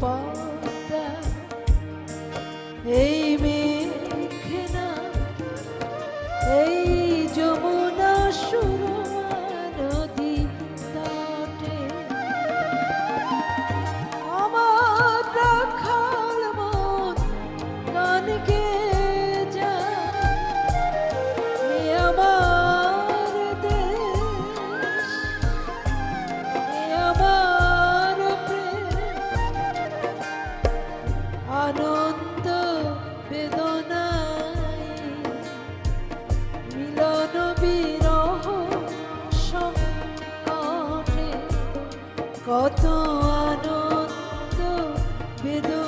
পদ্মা এই মেঘনা এই যমুনা সুরমা নদী তটে আমার রাখাল মন গান গেয়ে যায় এ আমার দেশ এ আমার প্রেম আনন্দ বেদনায় মিলন বিরহ সংকটে কত আনন্দ বেদনা